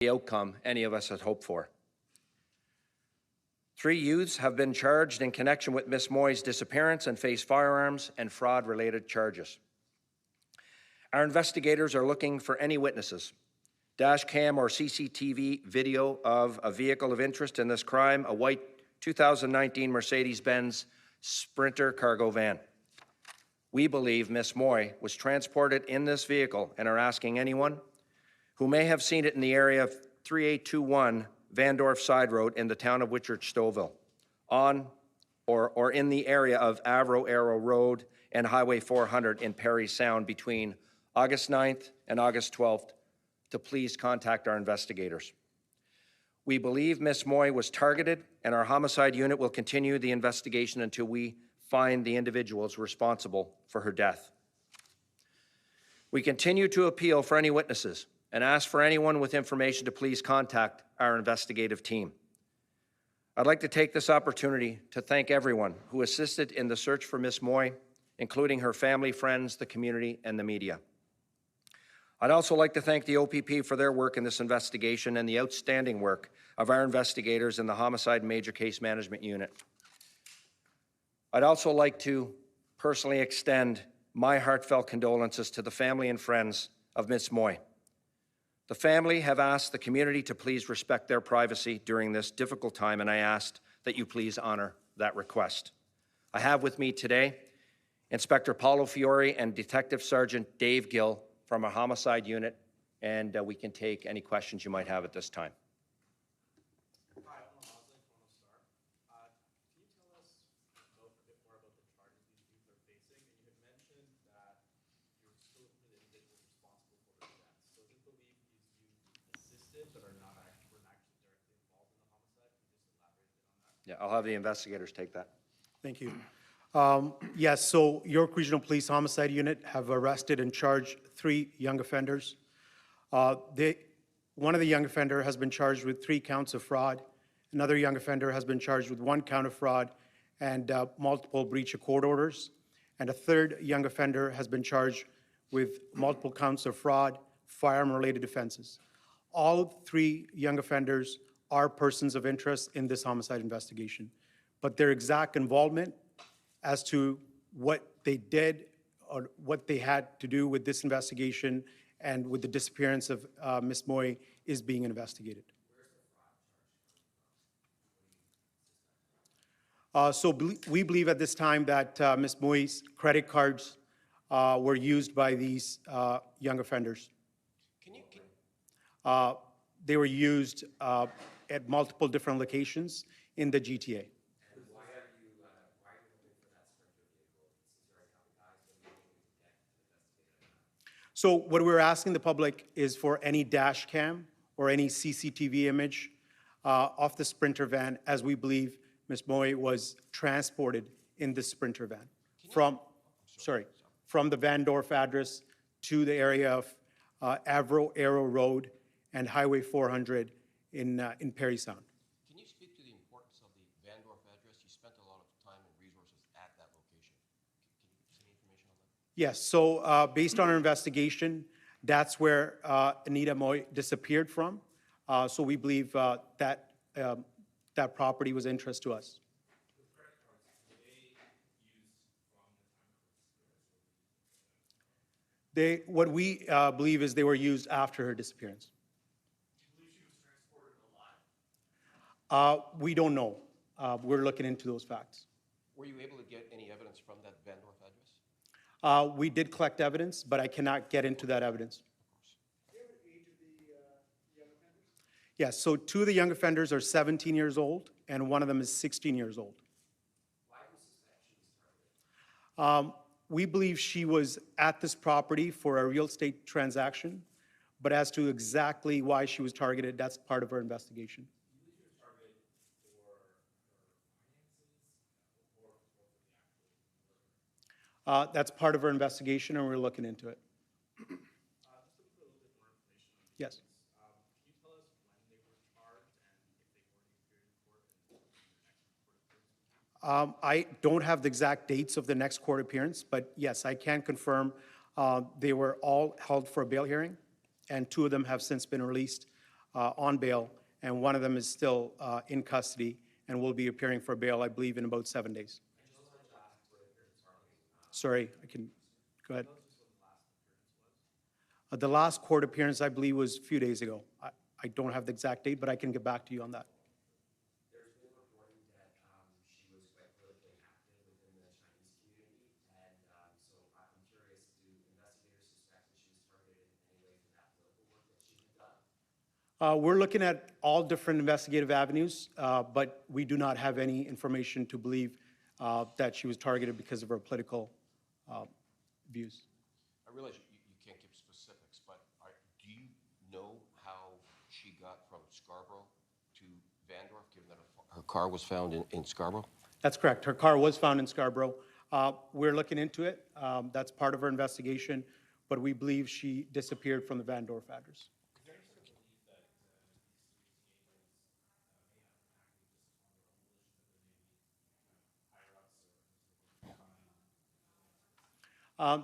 the outcome any of us had hoped for. 3 youths have been charged in connection with Ms. Moy's disappearance and face firearms and fraud-related charges. Our investigators are looking for any witnesses, dash cam or CCTV video of a vehicle of interest in this crime, a white 2019 Mercedes-Benz Sprinter cargo van. We believe Ms. Moy was transported in this vehicle and are asking anyone who may have seen it in the area of 3821 Vandorf Side Road in the town of Whitchurch-Stouffville, on or in the area of Avro Arrow Road and Highway 400 in Perry Sound between August 9th and August 12th to please contact our investigators. We believe Ms. Moy was targeted, and our homicide unit will continue the investigation until we find the individuals responsible for her death. We continue to appeal for any witnesses and ask for anyone with information to please contact our investigative team. I'd like to take this opportunity to thank everyone who assisted in the search for Ms. Moy, including her family, friends, the community, and the media. I'd also like to thank the OPP for their work in this investigation and the outstanding work of our investigators in the Homicide Major Case Management Unit. I'd also like to personally extend my heartfelt condolences to the family and friends of Ms. Moy. The family have asked the community to please respect their privacy during this difficult time, and I asked that you please honor that request. I have with me today Inspector Paulo Fiore and Detective Sergeant Dave Gill from our homicide unit, and we can take any questions you might have at this time. Hi, I'm Mosley from the Star. Can you tell us a bit more about the charges these youth are facing? And you had mentioned that you're still looking for the individuals responsible for their deaths. So is it believed these youth assisted but were not actually directly involved in the homicide? Can you just elaborate a bit on that? Yeah, I'll have the investigators take that. Thank you. Yes, so York Regional Police Homicide Unit have arrested and charged 3 young offenders. One of the young offender has been charged with 3 counts of fraud. Another young offender has been charged with 1 count of fraud and multiple breach of court orders. And a third young offender has been charged with multiple counts of fraud, firearm-related offenses. All 3 young offenders are persons of interest in this homicide investigation, but their exact involvement as to what they did or what they had to do with this investigation and with the disappearance of Ms. Moy is being investigated. We believe at this time that Ms. Moy's credit cards were used by these young offenders. They were used at multiple different locations in the GTA. So what we're asking the public is for any dash cam or any CCTV image of the Sprinter van, as we believe Ms. Moy was transported in the Sprinter van from the Vandorf address to the area of Avro Arrow Road and Highway 400 in Perry Sound. Can you speak to the importance of the Vandorf address? You spent a lot of time and resources at that location. Can you give us any information on that? Yes, so based on our investigation, that's where Anita Moy disappeared from. So we believe that that property was of interest to us. What we believe is they were used after her disappearance. Do you believe she was transported alive? We don't know. We're looking into those facts. Were you able to get any evidence from that Vandorf address? We did collect evidence, but I cannot get into that evidence. Do you have the age of the young offenders? Yes, so 2 of the young offenders are 17 years old, and 1 of them is 16 years old. Why was this that she was targeted? We believe she was at this property for a real estate transaction, but as to exactly why she was targeted, that's part of our investigation. Do you believe she was targeted for her finances or for the actual murder? That's part of our investigation, and we're looking into it. Just looking for a little bit more information on these Yes. things. Can you tell us when they were charged and if they already appeared in court and when their next court appearance? I don't have the exact dates of the next court appearance, but yes, I can confirm they were all held for a bail hearing, and 2 of them have since been released on bail, and one of them is still in custody and will be appearing for bail, I believe, in about 7 days. Sorry, I can, go ahead. The last court appearance, I believe, was a few days ago. I don't have the exact date, but I can get back to you on that. There's been reporting that she was quite politically active within the Chinese community, and so I'm curious, do investigators suspect that she was targeted in any way for that political work that she had done? We're looking at all different investigative avenues, but we do not have any information to believe that she was targeted because of her political views. I realize you can't give specifics, but do you know how she got from Scarborough to Vandorf, given that her car was found in Scarborough? That's correct. Her car was found in Scarborough. We're looking into it. That's part of our investigation, but we believe she disappeared from the Vandorf address.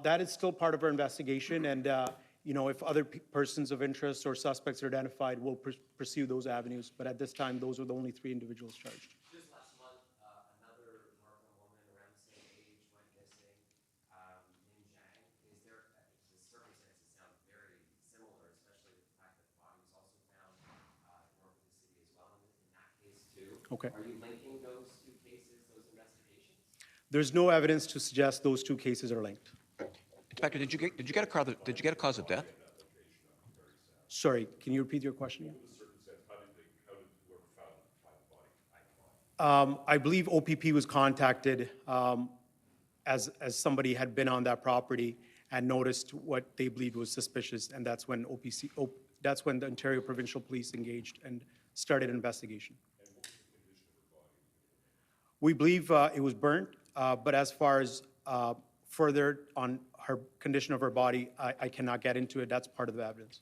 That is still part of our investigation, and if other persons of interest or suspects are identified, we'll pursue those avenues. But at this time, those are the only 3 individuals charged. Just last month, another Markham woman around the same age went missing, Yin Zhang. The circumstances sound very similar, especially with the fact that the body was also found north of the city as well in that case too. Okay. Are you linking those 2 cases, those investigations? There's no evidence to suggest those 2 cases are linked. Inspector, did you get a cause of death? Sorry, can you repeat your question again? I believe OPP was contacted as somebody had been on that property and noticed what they believed was suspicious, and that's when the Ontario Provincial Police engaged and started an investigation. We believe it was burnt, but as far as further on her condition of her body, I cannot get into it. That's part of the evidence.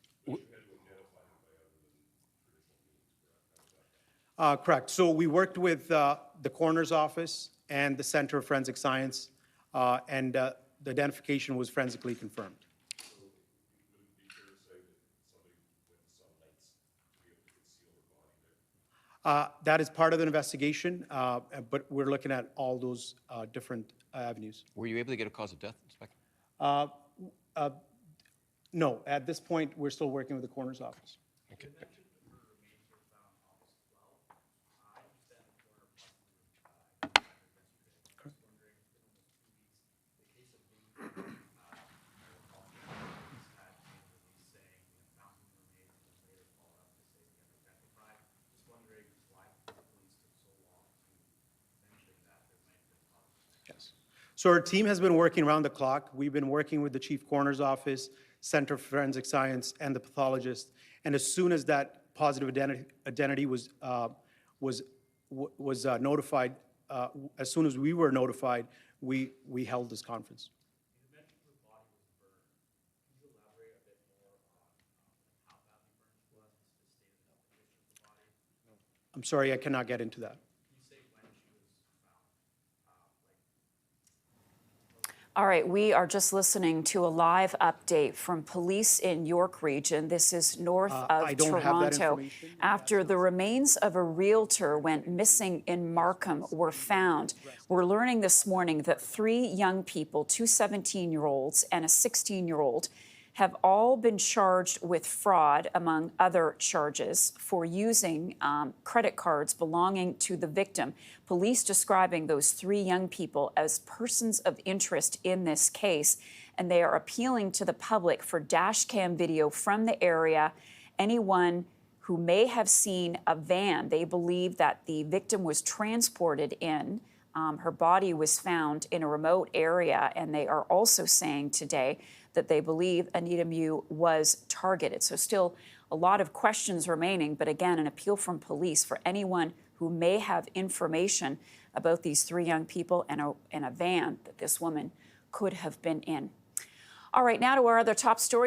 Correct. So we worked with the coroner's office and the Center of Forensic Science, and the identification was forensically confirmed. That is part of the investigation, but we're looking at all those different avenues. Were you able to get a cause of death, Inspector? No, at this point, we're still working with the coroner's office. Okay. Yes. So our team has been working around the clock. We've been working with the Chief Coroner's Office, Center for Forensic Science, and the pathologist. And as soon as that positive identity was notified, as soon as we were notified, we held this conference. You mentioned the body was burned. Can you elaborate a bit more on how badly burned she was and the state of the condition of the body? I'm sorry, I cannot get into that. All right, we are just listening to a live update from police in York Region. This is north of I don't have that Toronto. information. After the remains of a realtor went missing in Markham were found. We're learning this morning that 3 young people, 2 17-year-olds and a 16-year-old, have all been charged with fraud, among other charges, for using credit cards belonging to the victim. Police describing those 3 young people as persons of interest in this case, and they are appealing to the public for dash cam video from the area. Anyone who may have seen a van they believe that the victim was transported in. Her body was found in a remote area, and they are also saying today that they believe Anita Mew was targeted. So still a lot of questions remaining, but again, an appeal from police for anyone who may have information about these 3 young people and a van that this woman could have been in. All right, now to our other top story.